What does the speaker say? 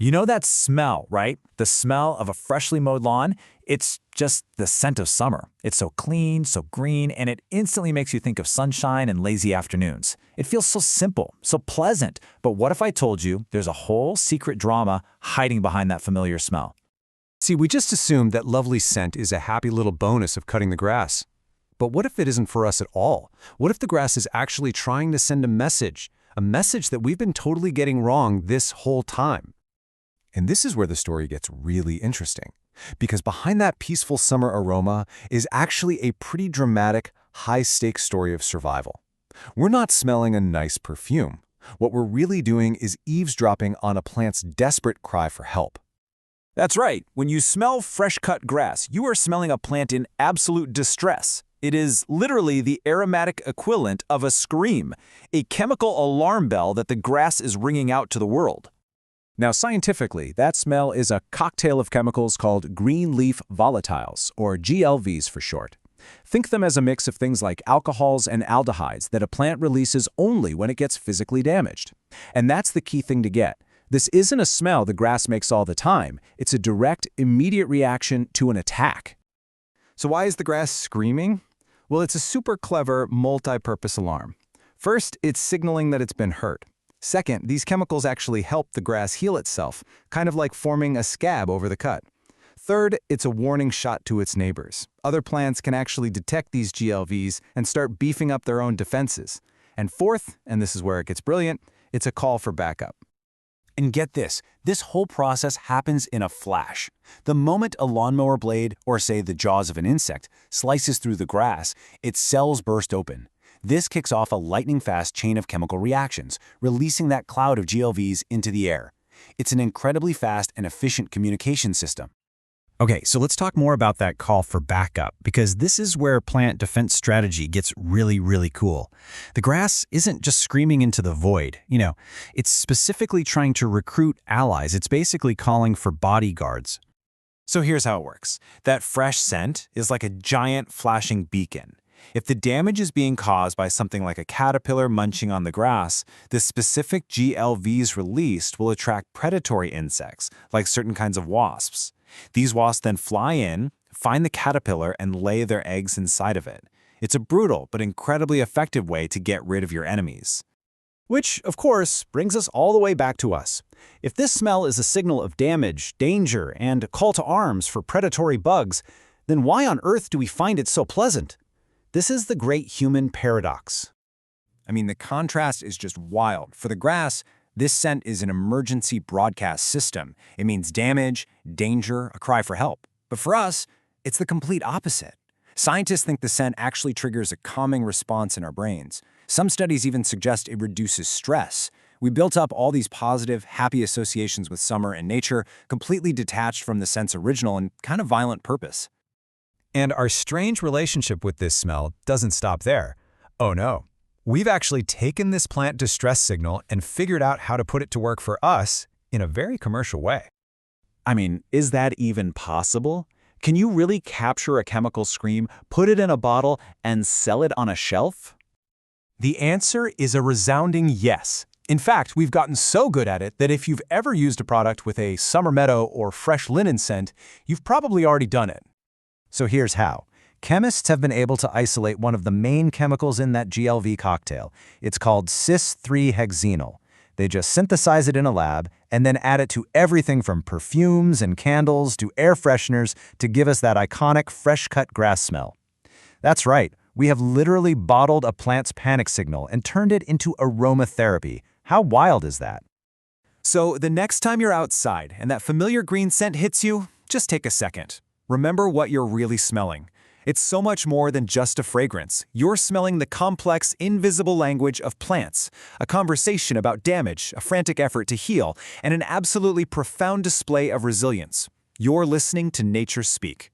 You know that smell, right? The smell of a freshly mowed lawn? It's just the scent of summer. It's so clean, so green, and it instantly makes you think of sunshine and lazy afternoons. It feels so simple, so pleasant. But what if I told you there's a whole secret drama hiding behind that familiar smell? See, we just assumed that lovely scent is a happy little bonus of cutting the grass. But what if it isn't for us at all? What if the grass is actually trying to send a message that we've been totally getting wrong this whole time? And this is where the story gets really interesting, because behind that peaceful summer aroma is actually a pretty dramatic, high-stakes story of survival. We're not smelling a nice perfume. What we're really doing is eavesdropping on a plant's desperate cry for help. That's right. When you smell fresh-cut grass, you are smelling a plant in absolute distress. It is literally the aromatic equivalent of a scream, a chemical alarm bell that the grass is ringing out to the world. Now, scientifically, that smell is a cocktail of chemicals called Green Leaf Volatiles, or GLVs for short. Think them as a mix of things like alcohols and aldehydes that a plant releases only when it gets physically damaged. And that's the key thing to get. This isn't a smell the grass makes all the time. It's a direct, immediate reaction to an attack. So why is the grass screaming? Well, it's a super clever, multi-purpose alarm. First, it's signaling that it's been hurt. Second, these chemicals actually help the grass heal itself, kind of like forming a scab over the cut. Third, it's a warning shot to its neighbors. Other plants can actually detect these GLVs and start beefing up their own defenses. And fourth, and this is where it gets brilliant, it's a call for backup. And get this whole process happens in a flash. The moment a lawnmower blade, or say the jaws of an insect, slices through the grass, its cells burst open. This kicks off a lightning-fast chain of chemical reactions, releasing that cloud of GLVs into the air. It's an incredibly fast and efficient communication system. Okay, so let's talk more about that call for backup, because this is where plant defense strategy gets really, really cool. The grass isn't just screaming into the void, it's specifically trying to recruit allies. It's basically calling for bodyguards. So here's how it works. That fresh scent is like a giant flashing beacon. If the damage is being caused by something like a caterpillar munching on the grass, the specific GLVs released will attract predatory insects, like certain kinds of wasps. These wasps then fly in, find the caterpillar, and lay their eggs inside of it. It's a brutal but incredibly effective way to get rid of your enemies. Which, of course, brings us all the way back to us. If this smell is a signal of damage, danger, and a call to arms for predatory bugs, then why on earth do we find it so pleasant? This is the great human paradox. I mean, the contrast is just wild. For the grass, this scent is an emergency broadcast system. It means damage, danger, a cry for help. But for us, it's the complete opposite. Scientists think the scent actually triggers a calming response in our brains. Some studies even suggest it reduces stress. We built up all these positive, happy associations with summer and nature, completely detached from the scent's original and kind of violent purpose. And our strange relationship with this smell doesn't stop there. Oh no. We've actually taken this plant distress signal and figured out how to put it to work for us in a very commercial way. I mean, is that even possible? Can you really capture a chemical scream, put it in a bottle, and sell it on a shelf? The answer is a resounding yes. In fact, we've gotten so good at it that if you've ever used a product with a summer meadow or fresh linen scent, you've probably already done it. So here's how. Chemists have been able to isolate one of the main chemicals in that GLV cocktail. It's called cis-3-hexenol. They just synthesize it in a lab and then add it to everything from perfumes and candles to air fresheners to give us that iconic fresh-cut grass smell. That's right. We have literally bottled a plant's panic signal and turned it into aromatherapy. How wild is that? So the next time you're outside and that familiar green scent hits you, just take a second. Remember what you're really smelling. It's so much more than just a fragrance. You're smelling the complex, invisible language of plants, a conversation about damage, a frantic effort to heal, and an absolutely profound display of resilience. You're listening to nature speak.